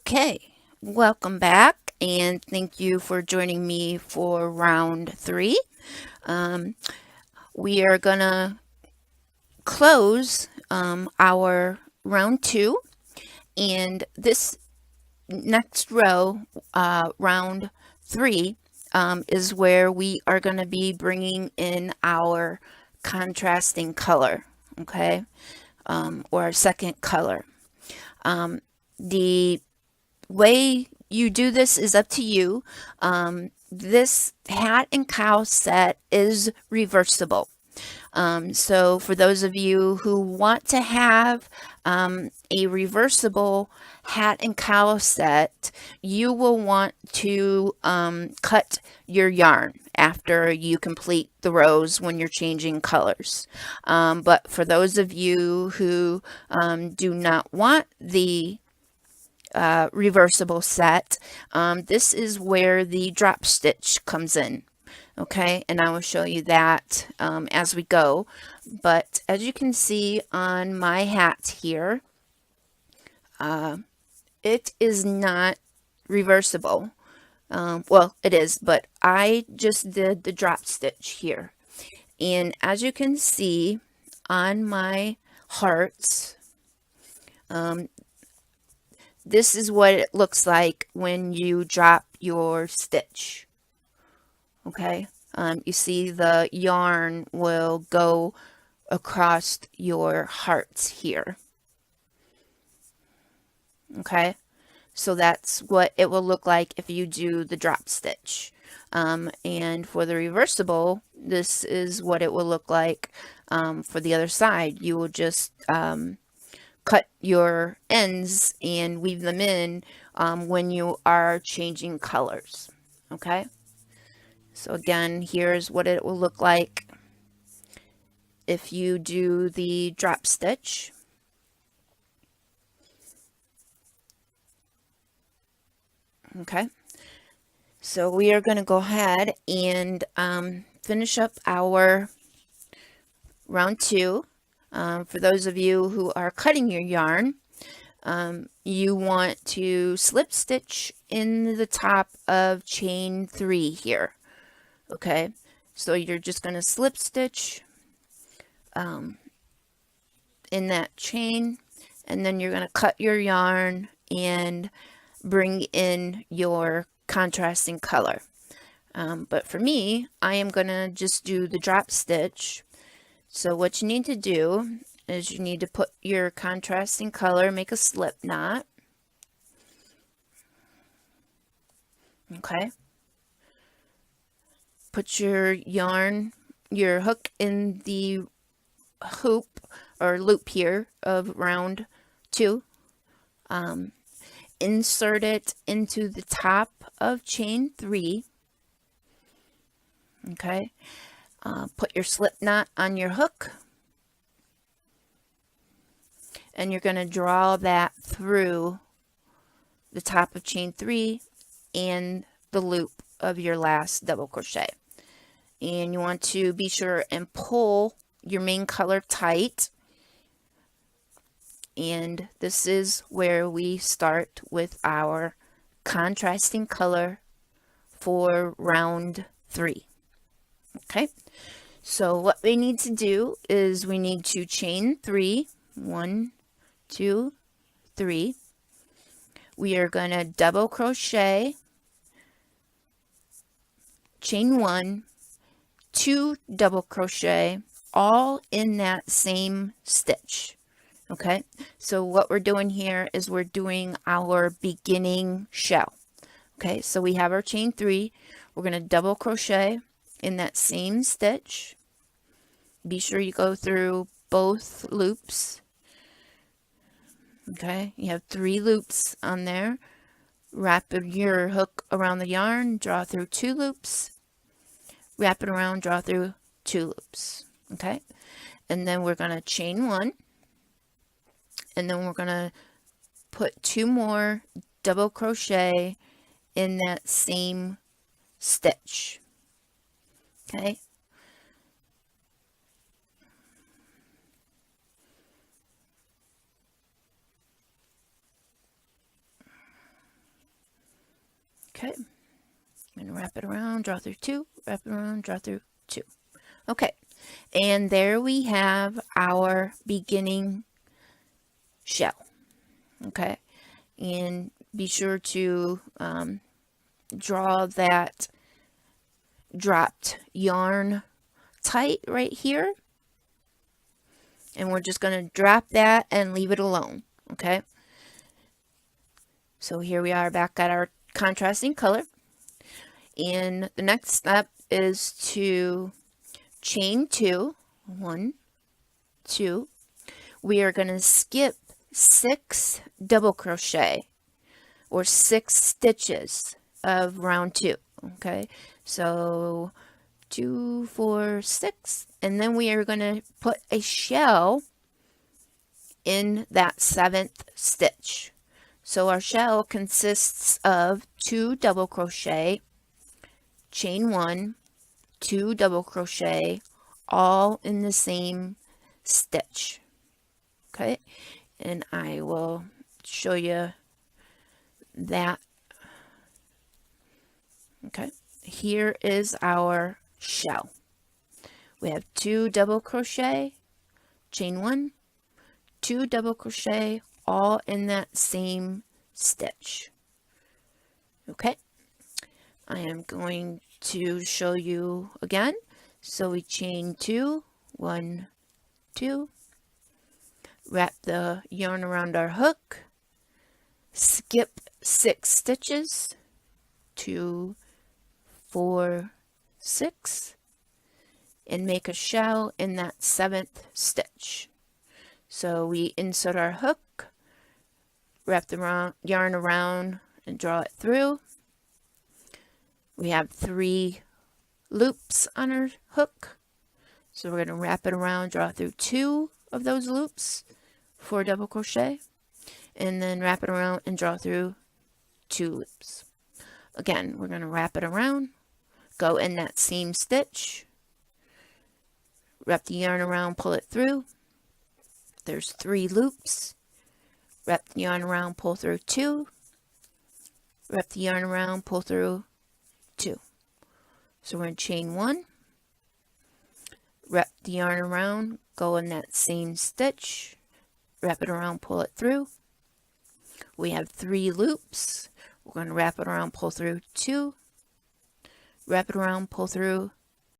Okay, welcome back and thank you for joining me for round three. Um, we are gonna close our round two, and this next row, round three, is where we are going to be bringing in our contrasting color, okay, or our second color. The way you do this is up to you. This hat and cow set is reversible. So for those of you who want to have a reversible hat and cowl set, you will want to cut your yarn after you complete the rows when you're changing colors. But for those of you who do not want the reversible set, this is where the drop stitch comes in. Okay, and I will show you that as we go. But as you can see on my hat here, it is not reversible. Well, it is, but I just did the drop stitch here. And as you can see on my hearts, this is what it looks like when you drop your stitch. Okay, you see the yarn will go across your hearts here. Okay, so that's what it will look like if you do the drop stitch. And for the reversible, this is what it will look like for the other side. You will just cut your ends and weave them in when you are changing colors. Okay, so again, here's what it will look like if you do the drop stitch. Okay, so we are going to go ahead and finish up our round two. For those of you who are cutting your yarn, you want to slip stitch in the top of chain 3 here. Okay, so you're just going to slip stitch in that chain, and then you're going to cut your yarn and bring in your contrasting color. But for me, I am going to just do the drop stitch. So what you need to do is you need to put your contrasting color, make a slip knot. Okay. Put your yarn, your hook in the hoop or loop here of round 2. Insert it into the top of chain 3. Okay. Put your slip knot on your hook, and you're going to draw that through the top of chain 3 and the loop of your last double crochet. And you want to be sure and pull your main color tight. And this is where we start with our contrasting color for round 3. Okay, so what we need to do is we need to chain 3. 1, 2, 3. We are going to double crochet, chain 1, 2 double crochet, all in that same stitch. Okay, so what we're doing here is we're doing our beginning shell. Okay, so we have our chain 3. We're going to double crochet in that same stitch. Be sure you go through both loops. Okay, you have 3 loops on there. Wrap your hook around the yarn, draw through 2 loops, wrap it around, draw through 2 loops. Okay, and then we're going to chain 1, and then we're going to put 2 more double crochet in that same stitch. Okay, Okay, I'm going to wrap it around, draw through 2, wrap it around, draw through 2. Okay, and there we have our beginning shell. Okay, and be sure to draw that dropped yarn tight right here. And we're just going to drop that and leave it alone. Okay, so here we are back at our contrasting color. And the next step is to chain 2, 1, 2. We are going to skip 6 double crochet or 6 stitches of round 2. Okay, so 2, 4, 6, and then we are going to put a shell in that 7th stitch. So our shell consists of 2 double crochet, chain 1, 2 double crochet, all in the same stitch. Okay, and I will show you that. Okay, here is our shell. We have 2 double crochet, chain 1, 2 double crochet, all in that same stitch. Okay, I am going to show you again. So we chain 2, 1, 2, wrap the yarn around our hook, skip 6 stitches, 2, 4, 6, and make a shell in that 7th stitch. So we insert our hook, wrap the yarn around and draw it through. We have 3 loops on our hook, so we're going to wrap it around, draw through 2 of those loops, 4 double crochet, and then wrap it around and draw through 2 loops. Again, we're going to wrap it around, go in that same stitch, wrap the yarn around, pull it through. There's 3 loops, wrap the yarn around, pull through 2, wrap the yarn around, pull through 2. So we're going to chain 1, wrap the yarn around, go in that same stitch, wrap it around, pull it through. We have 3 loops. We're going to wrap it around, pull through 2, wrap it around, pull through